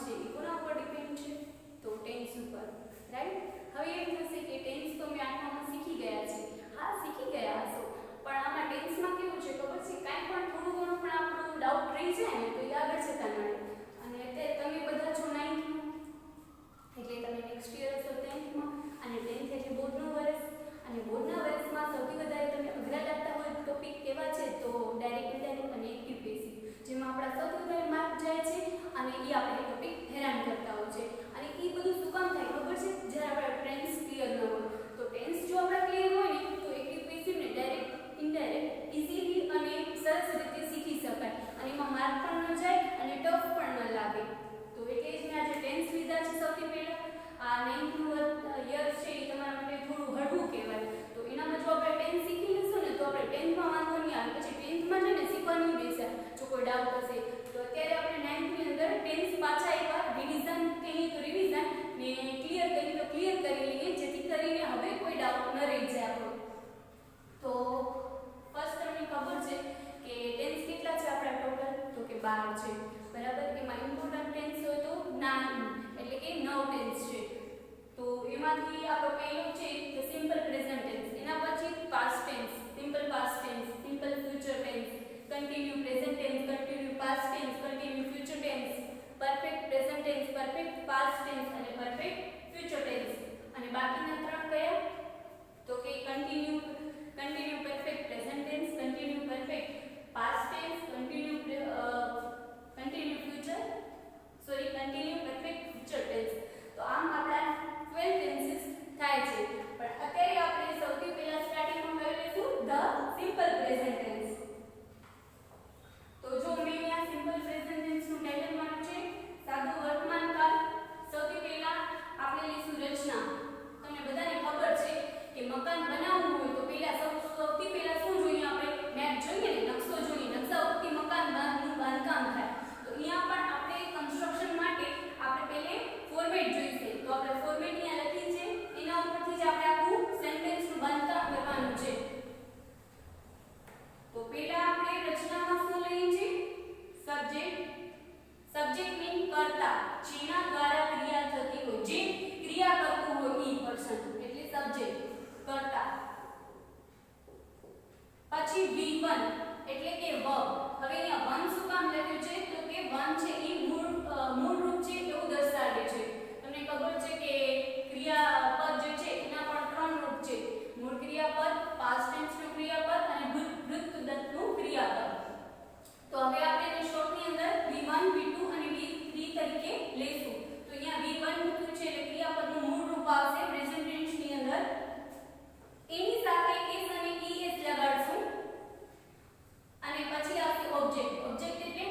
છે એ કોના ઉપર ડિપેન્ડ છે? તો ટેન્સ ઉપર, રાઈટ? હવે એમ થશે કે ટેન્સ તો મેં આઠમામાં શીખી ગયા છે. હા, શીખી ગયા હશો, પણ આમાં ટેન્સમાં કેવું છે ખબર છે? કાંઈ પણ થોડું ઘણું પણ આપણું ડાઉટ રહી જાય ને તો એ આગળ જતા મળે. અને અત્યારે તમે બધા છો 9th એટલે તમે નેક્સ્ટ યર હશો 10th અને 10th એટલે બોર્ડનું વર્ષ. અને બોર્ડના વર્ષમાં સૌથી વધારે તમે અઘરા લાગતા હોય ટોપિક કેવા છે? તો ડાયરેક્ટ ઇનડાયરેક્ટ અને એક્ટિવ પેસિવ, જેમાં આપણા સૌથી વધારે માર્ક જાય છે અને એ આપણે ટોપિક હેરાન કરતા હોય છે. અને એ બધું શું કામ થાય ખબર છે? જ્યારે આપણા ટેન્સ ક્લિયર ન હોય. તો ટેન્સ જો આપણા ક્લિયર હોય ને તો એક્ટિવ પેસિવ ને ડાયરેક્ટ ઇનડાયરેક્ટ ઇઝીલી અને સરસ રીતે શીખી શકાય અને એમાં માર્ક પણ ન જાય અને ટફ પણ ન લાગે. તો એટલે જ મેં આજે ટેન્સ લીધા છે. સૌથી પહેલા આ 9th યર છે એ તમારા માટે થોડું હળવું કહેવાય. તો એનામાં જો આપણે ટેન્સ શીખી લઈશું ને તો આપણે 10thમાં વાંધો નહીં આવે. પછી 10thમાં છે ને શીખવાનું બેસે જો કોઈ ડાઉટ હશે તો. અત્યારે આપણે 9thની અંદર ટેન્સ પાછા એકવાર રિવિઝન કહીએ તો રિવિઝન ને ક્લિયર કરીએ તો ક્લિયર કરી લઈએ, જેથી કરીને હવે કોઈ ડાઉટ ન રહી જાય આપણો. તો ફર્સ્ટ તમને ખબર છે કે ટેન્સ કેટલા છે આપણા ટોટલ? તો કે 12 છે, બરાબર? એમાં ઇમ્પોર્ટન્ટ ટેન્સ હોય તો 9 એટલે કે 9 ટેન્સ છે. તો એમાંથી આપણો પહેલો છે કે સિમ્પલ પ્રેઝન્ટ ટેન્સ, એના પછી past tense, simple past tense, simple future tense, continue present tense, continue past tense, continue future tense, perfect present tense, perfect past tense અને પરફેક્ટ ફ્યુચર ટેન્સ. અને બાકીના ત્રણ કયા? તો કે continue perfect present tense, continue perfect past tense, continue perfect future tense. તો આમ આપણા 12 ટેન્સીસ થાય છે. પણ અત્યારે આપણે સૌથી પહેલા સ્ટાર્ટિંગમાં કરી લઈશું ધ સિમ્પલ પ્રેઝન્ટ ટેન્સ. તો જો મેં અહીંયા સિમ્પલ પ્રેઝન્ટ ટેન્સનું ટાઇટલ માન્યું છે સાદું વર્તમાન કાળ. સૌથી પહેલા આપણે લઈશું રચના. તમને બધાને ખબર છે કે મકાન બનાવવું હોય તો પહેલા સૌથી પહેલા શું જોઈએ? આપણે મેપ જોઈએ ને, નકશો જોઈએ. નકશા ઉપરથી મકાનનું બાંધકામ થાય. તો અહીંયા પણ આપણે કન્સ્ટ્રક્શન માટે આપણે પહેલે ફોર્મેટ જોઈશે. તો આપણે ફોર્મેટ અહીંયા લખી છે, એના ઉપરથી જ આપણે આખું સેન્ટેન્સનું બાંધકામ કરવાનું છે. તો પહેલા આપણે રચનામાં શું લઈએ છીએ? સબ્જેક્ટ. સબ્જેક્ટ મીન કર્તા, જેના દ્વારા ક્રિયા થતી હોય, જે ક્રિયા કરતું હોય એ પર્સન એટલે સબ્જેક્ટ, કર્તા. પછી V1 એટલે કે વર્બ. હવે અહીંયા વન શું કામ લખ્યું છે? તો કે વન છે એ મૂળ રૂપ છે એવું દર્શાવે છે. તમને ખબર છે કે ક્રિયાપદ જે છે એના પણ ત્રણ રૂપ છે: મૂળ ક્રિયાપદ, પાસ્ટ ટેન્સનું ક્રિયાપદ અને વૃત્તદત્તનું ક્રિયાપદ. તો હવે આપણે એને શોર્ટની અંદર V1, V2 અને V3 તરીકે લઈશું. તો અહીંયા V1 મૂક્યું છે એટલે ક્રિયાપદનું મૂળ રૂપ આવશે પ્રેઝન્ટ ટેન્સની અંદર. એની સાથે s અને es લગાડશું અને પછી આવશે ઓબ્જેક્ટ. ઓબ્જેક્ટ એટલે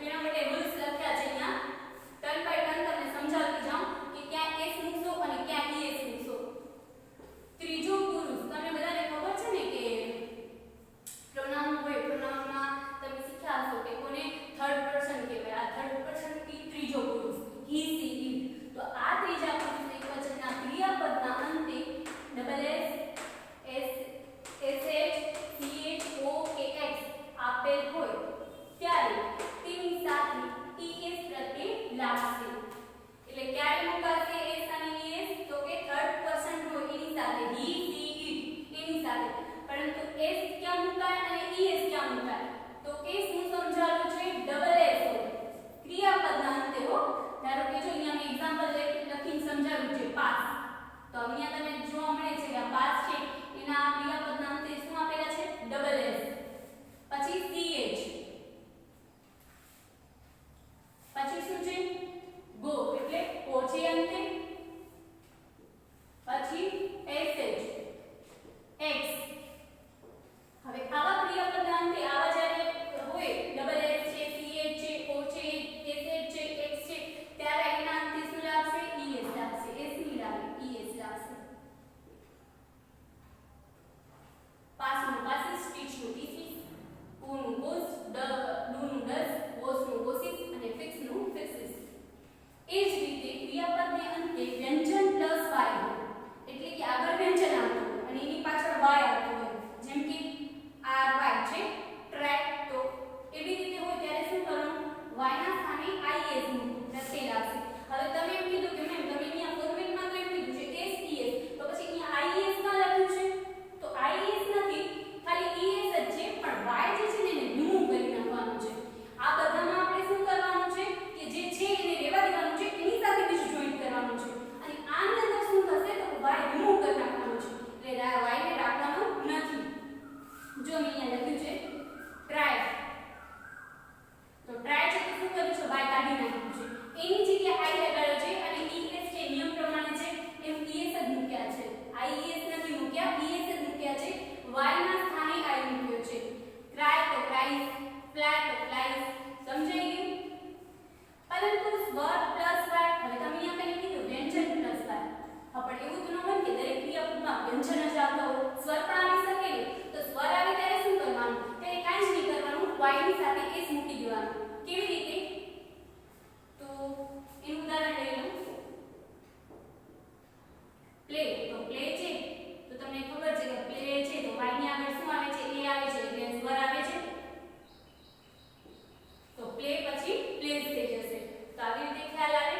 તો એના માટે રૂલ્સ લખ્યા છે અહીંયા ટર્ન બાય ટર્ન તમને સમજાવતી જાઉં કે ક્યાં એસ મૂકશો અને ક્યાં ઈએસ મૂકશો. ત્રીજો પુરુષ તમને બધાને ખબર છે ને કે પ્રોનાઉન હોય, પ્રોનાઉનમાં તમે શીખ્યા હશો કે કોને થર્ડ પર્સન કહેવાય. આ થર્ડ પર્સન થી ત્રીજો પુરુષ હી સી ઇટ. તો આ ત્રીજા પુરુષ એકવચનના ક્રિયાપદના અંતે double S S H C H O કે એક્સ આપેલ હોય ત્યારે તેની સાથે ઈએસ પ્રત્યય લાગશે. એટલે ક્યારે મુકાશે એસ અને ઈએસ? તો કે થર્ડ પર્સન હોય એની સાથે, હી સી ઇટ એની સાથે. પરંતુ એસ ક્યાં મુકાય અને ઈએસ ક્યાં મુકાય? તો કે શું સમજાવ્યું છે? ડબલ એસ હોય ક્રિયાપદના અંતે હો. ધારો કે જો અહીંયા મેં એક્ઝામ્પલ લખીને સમજાવ્યું છે પાસ. તો અહીંયા તમે જોવા મળે છે કે આ પાસ છે એના ક્રિયાપદના અંતે શું આપેલા છે? Double S. પછી સીએચ, પછી શું છે? ગો એટલે પહોંચે અંતે. પછી એસએચ એક્સ. હવે આવા ક્રિયાપદના અંતે આવા જ્યારે હોય ડબલ એસ છે, સીએચ છે, ઓ છે, એસએચ છે, એક્સ છે, ત્યારે એના અંતે શું લાગશે? ઈએસ લાગશે. એસ ની લાગે, ઈએસ લાગશે. પાસનું પાસિસ, ટીચનું ટીચીસ, કોનું કોસ, ડુનું ડસ, વોસનું વોસિસ અને ફિક્સનું ફિક્સિસ. એ જ રીતે ક્રિયાપદને અંતે વ્યંજન પ્લસ વાય એટલે કે આગળ વ્યંજન આવતું હોય અને એની પાછળ વાય આવતું હોય. જેમ કે આર વાય છે ટ્રેક. તો એવી રીતે હોય ત્યારે શું કરવાનું? વાય ના સ્થાને આઈએસ મૂકવું, પ્રત્યય લાગશે. હવે તમે એમ કીધું કે મેમ તમે અહીંયા ફોર્મેટમાં તો એમ કીધું છે એસ ઈએસ, તો પછી અહીંયા આઈએસ કા લખ્યું છે? તો આઈએસ નથી, ખાલી ઈએસ જ છે, પણ વાય જે છે ને એને રિમૂવ કરી નાખવાનું છે. આ બધામાં આપણે શું કરવાનું છે કે જે છે એને રહેવા દેવાનું છે, એની સાથે બીજું જોઈન્ટ કરવાનું છે. અને આની અંદર શું થશે? તો વાય રિમૂવ કરી નાખવાનું છે. એટલે વાય ને રાખવાનું નથી. જો મેં અહીંયા લખ્યું છે ટ્રાય. તો ટ્રાય છે તો શું કર્યું છે? વાય કાઢી નાખ્યું છે. એની જગ્યાએ આઈ લગાડ્યો છે અને ઈએસ છે નિયમ પ્રમાણે છે એમ ઈએસ જ મૂક્યા છે. આઈએસ નથી મૂક્યા, ઈએસ જ મૂક્યા છે. વાય ના સ્થાને આઈ મૂક્યો છે. ક્રાય તો ક્રાઇસ, ફ્લાય તો ફ્લાઇસ. સમજાઈ ગયું? પરંતુ સ્વર પ્લસ વાય, હવે તમે અહીંયા કઈ કીધું વ્યંજન પ્લસ વાય. પણ એવું તો ન હોય કે દરેક ક્રિયાપદમાં વ્યંજન જ આવતા હોય, સ્વર પણ આવી શકે. તો સ્વર આવે ત્યારે શું કરવાનું? ત્યારે કાંઈ જ નહીં કરવાનું, વાય ની સાથે એસ મૂકી દેવાનું. કેવી રીતે? તો એનું ઉદાહરણ લઈ લો. પ્લે. તો પ્લે છે તો તમને ખબર છે કે પ્લે છે તો વાય ની આગળ શું આવે છે? એ આવે છે એટલે સ્વર આવે છે. તો પ્લે પછી પ્લેસ થઈ જશે. તો આવી રીતે ખ્યાલ આવે.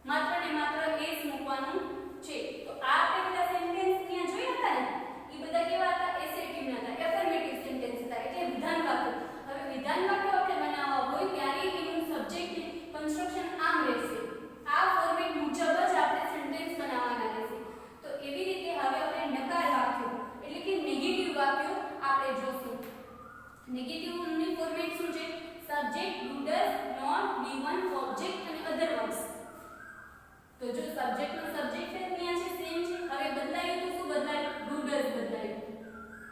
માત્ર ને માત્ર એસ મૂકવાનું છે. તો આ આપણે બધા સેન્ટેન્સ ત્યાં જોયા હતા ને, એ બધા કેવા હતા? એસેટિવ ના હતા, એફર્મેટિવ સેન્ટેન્સ હતા, એટલે વિધાન વાક્યો. હવે વિધાન વાક્યો આપણે બનાવવા હોય ત્યારે એનું સબ્જેક્ટ કન્સ્ટ્રક્શન આમ રહેશે. આ ફોર્મેટ મુજબ જ આપણે સેન્ટેન્સ બનાવવાના રહેશે. તો એવી રીતે હવે આપણે નકાર વાક્યો એટલે કે નેગેટિવ વાક્યો આપણે જોશું. નેગેટિવ ની ફોર્મેટ શું છે? સબ્જેક્ટ, ડુ, ડઝ, નોટ, બી1, ઓબ્જેક્ટ અને અધર વર્ડ્સ. તો જો સબ્જેક્ટ નો સબ્જેક્ટ અહીંયા છે સેમ છે. હવે બદલાયું તો શું બદલાયું? ડુ, ડઝ બદલાયું.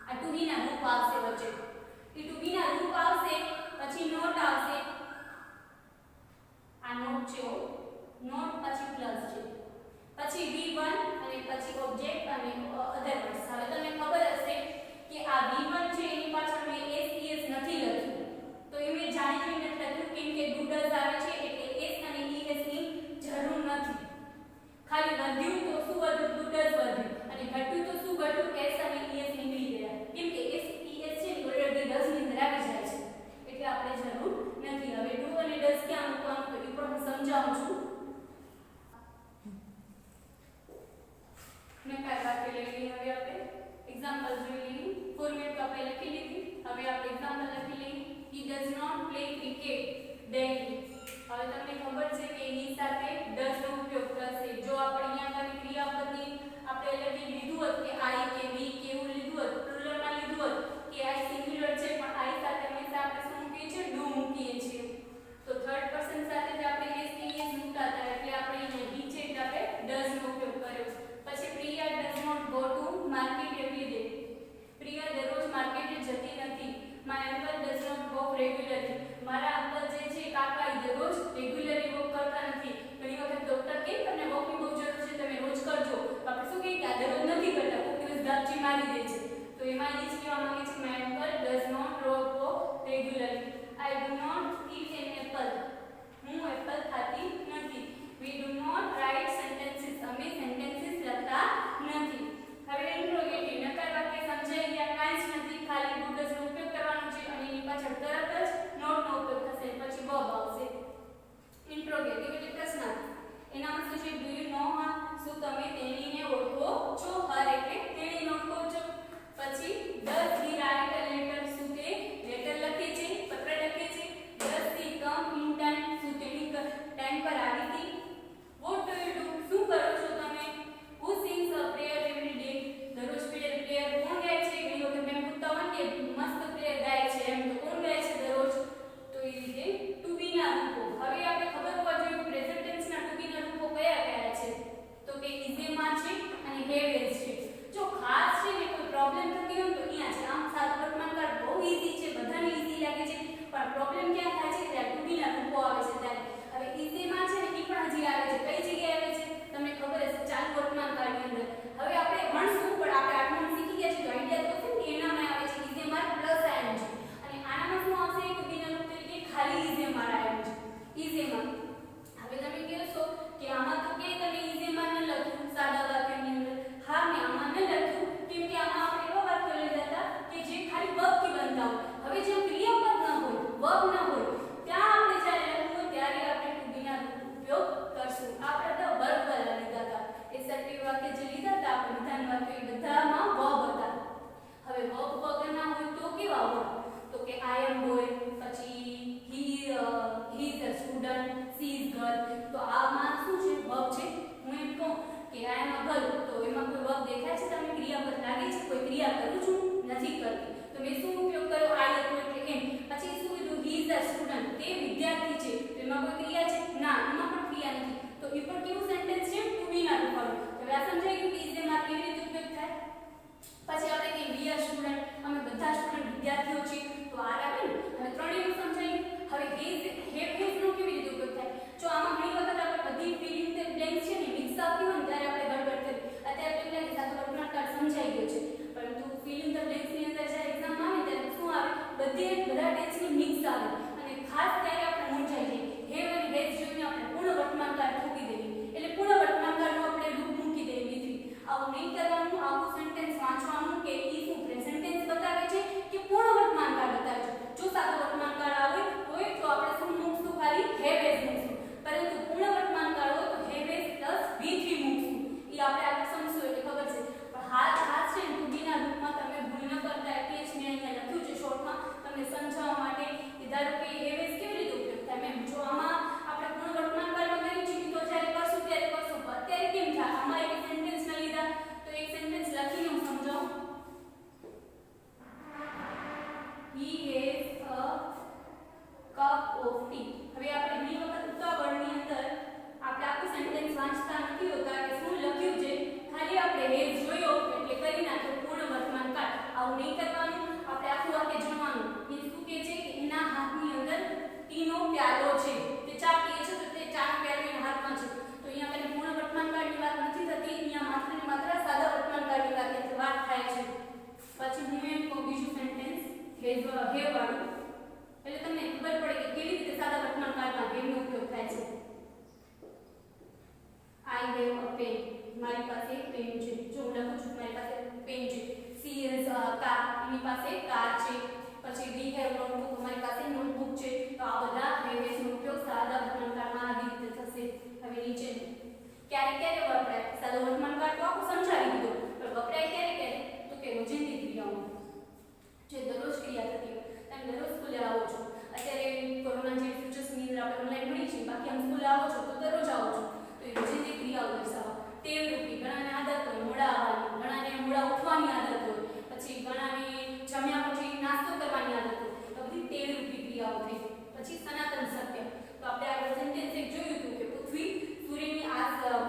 આ ટુ બી ના રૂપ આવશે વચ્ચે. એ ટુ બી ના રૂપ આવશે, પછી નોટ આવશે. આ નોટ છે, નોટ પછી પ્લસ છે, પછી v1 અને પછી ઓબ્જેક્ટ અને અધર વર્ડ્સ. હવે તમને ખબર હશે કે આ v1 છે એની પાછળ મેં s es નથી લખ્યું. તો એ મેં જાણી જોઈને નથી લખ્યું કેમ કે ડુ ડઝ આવે છે એટલે s અને es ની જરૂર નથી. ખાલી વધ્યું તો શું વધ્યું? ડુ ડઝ વધ્યું. અને ઘટ્યું તો શું ઘટ્યું? s અને es નીકળી ગયા. કેમ કે s es છે ઓલરેડી ડઝ ની અંદર આવી જાય છે એટલે આપણે જરૂર નથી. હવે ડુ અને ડઝ ક્યાં મૂકવાનું તો એ પણ હું સમજાવું છું. નકાર વાક્ય લઈ લઈએ. હવે આપણે એક્ઝામ્પલ જોઈ લઈએ. ફોર્મેટ તો આપણે લખી લીધી. હવે આપણે એક્ઝામ્પલ લખી લઈએ. he does not play cricket daily. હવે તમને ખબર છે કે એની સાથે does નો ઉપયોગ થશે. જો આપણે અહીંયા ખાલી ક્રિયાપદની આપણે ઓલરેડી લીધું હોત કે I કે we કે એવું લીધું હોત, પ્લુરલમાં લીધું હોત કે I સિંગ્યુલર છે પણ I સાથે હંમેશા આપણે શું મૂકીએ છીએ? do મૂકીએ છીએ. તો થર્ડ પર્સન સાથે જ આપણે s કે es મૂકતા હતા એટલે આપણે અહીંયા he છે એટલે આપણે does નો ઉપયોગ કર્યો. પછી Priya does not go to market every day. Priya દરરોજ માર્કેટે જતી નથી. My uncle does not go regularly. મારા અંકલ જે વખત ડોક્ટર કહે તમને વોકની બહુ જરૂર છે તમે રોજ કરજો, તો આપણે શું કહીએ કે આ દરરોજ નથી કરતા, કોઈક દિવસ ગાપચી મારી દે છે, તો એમાં એ જ કહેવા માંગે છે my uncle does not walk regularly. I do not eat an apple. હું એપલ ખાતી નથી. We do not write sentences. અમે sentences લખતા નથી. હવે ઇન્ટ્રોગેટિવ નકાર વાક્ય સમજાઈ ગયા, કાંઈ જ નથી, ખાલી do does નો ઉપયોગ કરવાનો છે અને એની પાછળ તરત જ not નો ઉપયોગ થશે, પછી verb આવશે. ઇન્ટ્રોગેટિવ એટલે પ્રશ્નાર્થ. એનામાં શું છે? do you know her? શું તમે તેણીને ઓળખો છો? her એટલે તેણીને ઓળખો છો. પછી does he write a letter? શું તે લેટર લખે છે, પત્ર લખે છે. does he come in time? શું તેણી ટાઈમ પર આવી હતી. what do you do? શું કરો છો તમે. who sings a prayer every day? દરરોજ પ્રેયર કોણ ગાય છે? ઘણી વખત મેં પૂછતા હોય કે મસ્ત પ્રેયર ગાય છે, એમ તો કોણ ગાય છે દરરોજ? તો એ રીતે ટુ બી ના રૂપો. હવે આપણે ખબર હોવા જોઈએ પ્રેઝન્ટ ટેન્સ ના ટુ બી ના રૂપો કયા કયા છે, તો કે ઇઝ માં છે અને હેવ એઝ છે. જો ખાસ છે ને કોઈ પ્રોબ્લેમ થતી હોય તો અહીંયા છે. આમ સાદો વર્તમાનકાળ બહુ ઈઝી છે, બધાને ઈઝી લાગે છે, પણ પ્રોબ્લેમ ક્યાં થાય છે ત્યારે ટુ બી ના રૂપો આવે છે ત્યારે. હવે ઇઝી માં છે ને એ પણ હજી આવે છે. કઈ જગ્યાએ આવે છે તમને ખબર હશે? ચાલુ વર્તમાનકાળની અંદર. હવે આપણે ભણશું પણ આપણે આટલું શીખી ગયા છે તો આઈડિયા તો છે કે એનામાં આવે છે ઇઝી માં પ્લસ આયન છે અને આનામાં શું આવશે? ટુ બી ના રૂપ તરીકે ખાલી ઇઝી માં આવ્યું છે. ઇઝી માં હવે તમે કહેશો કે આમાં તો કે તમે ઇઝી માં ન લખ્યું સાદા વાક્યની અંદર. હા, મેં આમાં ન લખ્યું કેમ કે આમાં આપણે એવા વાક્યો લીધા હતા કે જે ખાલી વર્બ થી બનતા હોય. હવે જેમ ક્રિયાપદ ન હોય, વર્બ ન હોય, ત્યાં આપણે જ્યારે લખવું હોય ત્યારે આપણે ટુ બી ના ઉપયોગ કરશું. આપણે તો વર્બ વાળા લીધા હતા. એસર્ટિવ વાક્ય જે લીધા હતા આપણે વિધાન વાક્ય એ બધામાં વર્બ હતા. હવે વર્બ વગરના હોય તો કેવા હોય? તો કે I am boy, પછી he is a student, she is girl. તો આમાં શું છે? વર્બ છે. હું એમ કહું કે I am a girl, તો એમાં કોઈ વર્બ દેખાય છે તમને? ક્રિયાપદ લાગે છે? કોઈ ક્રિયા કરું છું? નથી કરતી. તો મેં શું ઉપયોગ કર્યો? I હતો એટલે એમ. પછી શું કીધું? he is a student, તે વિદ્યાર્થી છે, તો એમાં કોઈ ક્રિયા છે? ના, એમાં પણ ક્રિયા નથી. તો એ પણ કેવું સેન્ટેન્સ છે? ટુ બી ના રૂપવાળું. હવે આ સમજાઈ ગયું કે ઇઝ માં કેવી રીતે ઉપયોગ થાય. પછી આપણે કહીએ we are student, અમે બધા સ્ટુડન્ટ વિદ્યાર્થીઓ છીએ, તો આ આવે ને. હવે ત્રણેયનું સમજાઈ ગયું. હવે have નો કેવી રીતે ઉપયોગ થાય? જો આમાં ઘણી વખત આપણે બધી fill in the blanks છે ને મિક્સ આવતી હોય ને ત્યારે આપણે ગડબડ કરી. અત્યારે તો એટલે સાદો વર્તમાનકાળ સમજાઈ ગયો છે, પરંતુ fill in the blanks ની અંદર જ્યારે એક્ઝામ આવે ત્યારે શું આવે? બધા ટેન્સની મિક્સ આવે અને ખાસ ત્યારે આપણે મૂંઝાઈ જઈએ. have અને has જોઈને આપણે પૂર્ણ વર્તમાનકાળ ઠોકી દેવી, એટલે પૂર્ણ વર્તમાનકાળનું આપણે રૂપ મૂકી દેવી હતી. આવું નહીં કરવાનું. આવું સેન્ટેન્સ વાંચવાનું કે ઈ શું પ્રેઝન્ટ ટેન્સ બતાવે છે કે પૂર્ણ વર્તમાનકાળ બતાવે છે. જો સાદો વર્તમાનકાળ આવે હોય તો આપણે શું મૂકશું? ખાલી have has મૂકશું. પરંતુ પૂર્ણ વર્તમાનકાળ હોય તો have has પ્લસ V3 મૂકશું. ઈ આપણે આગળ સમજશું એટલે ખબર છે. પણ હાલ ખાસ છે ટુ બી ના રૂપમાં તમે ભૂલ ન કરતા એટલે જ મેં અહીંયા લખ્યું છે શોર્ટમાં તમને સમજાવવા માટે. ધારો કે have has કેવી રીતે ઉપયોગ થાય? મેમ જો આમાં આપણે પૂર્ણ વર્તમાનકાળમાં કરી છે તો જ્યારે કરશું ત્યારે કરશું, અત્યારે કેમ થાય? આમાં એક સેન્ટેન્સ ન લીધા તો એક સેન્ટેન્સ લખીને હું સમજાવું. he has a cup of tea. હવે આપણે ઘણી વખત ઉતાવળની અંદર આપણે આખું સેન્ટેન્સ વાંચતા નથી હોતા કે શું લખ્યું છે, ખાલી આપણે has જોયો એટલે કરી નાખ્યો પૂર્ણ વર્તમાનકાળ. આવું નહીં કરવાનું. આપણે આખું વાક્ય જોવાનું. એ શું કહે છે કે એના હાથની અંદર ટીનો પ્યાલો છે, તે ચા પીએ છે, તો તે ચાનો પ્યાલો એના હાથમાં છે. તો અહીંયા કને પૂર્ણ વર્તમાનકાળની વાત નથી થતી, અહીંયા માત્ર ને માત્ર સાદા વર્તમાનકાળની વાત થાય છે. પછી હું એમ કહું બીજું સેન્ટેન્સ have વાળું, એટલે તમને ખબર પડે કે કેવી રીતે સાદા વર્તમાનકાળમાં have નો ઉપયોગ થાય છે. I have a pen. મારી પાસે પેન છે. જો હું લખું છું મારી પાસે પેન છે. she has a car. એની પાસે કાર છે. પછી we have notebook. અમારી પાસે નોટબુક છે. તો આ બધા have has નો ઉપયોગ સાદા વર્તમાનકાળમાં આવી રીતે થશે. હવે નીચે ક્યારે ક્યારે વપરાય? સાદો વર્તમાનકાળ તો આખું સમજાવી દીધો, પણ વપરાય ક્યારે ક્યારે? તો કે રોજિંદી ક્રિયાઓમાં. જે દરરોજ ક્રિયા થતી હોય. તમે દરરોજ સ્કૂલે આવો છો. અત્યારે કોરોના જેવી સિચ્યુએશનની અંદર આપણે ઓનલાઈન ભણી છીએ, બાકી આમ સ્કૂલે આવો છો તો દરરોજ આવો છો, તો એ રોજિંદી ક્રિયાઓ દર્શાવો. ટેવ રૂપી. ઘણાને આદત હોય મોડા આવવાની, ઘણાને મોડા ઉઠવાની આદત હોય, પછી ઘણાને જમ્યા પછી નાસ્તો કરવાની આદત હોય. તો બધી ટેવ રૂપી ક્રિયાઓ થઈ. પછી સનાતન સત્ય. તો આપણે આ સેન્ટેન્સ એક જોયું હતું કે પૃથ્વી સૂર્યની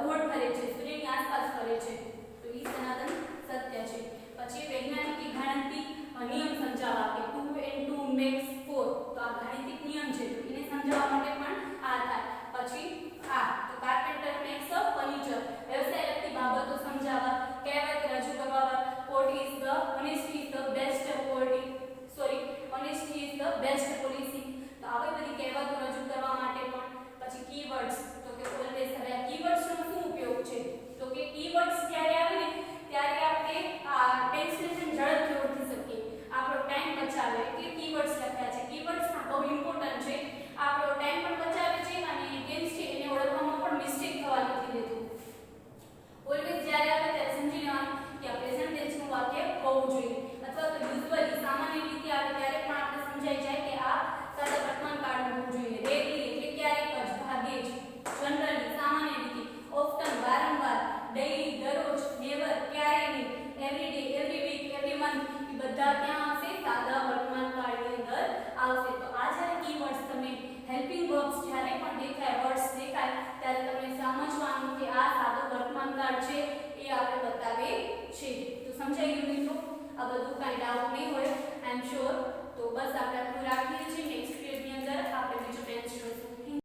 ગોળ ફરે છે, સૂર્યની આસપાસ ફરે છે, તો એ સનાતન સત્ય છે. પછી વૈજ્ઞાનિક ગણતરી નિયમ સમજાવવા કે 2 and 2 makes 4, તો આ ગાણિતિક નિયમ છે, એને સમજાવવા માટે પણ આ થાય. પછી આ તો કાર્પેટ બધું કાંઈ ડાઉટ નહીં હોય આઈ એમ શ્યોર. તો બસ આપણે આટલું રાખીએ છીએ. નેક્સ્ટ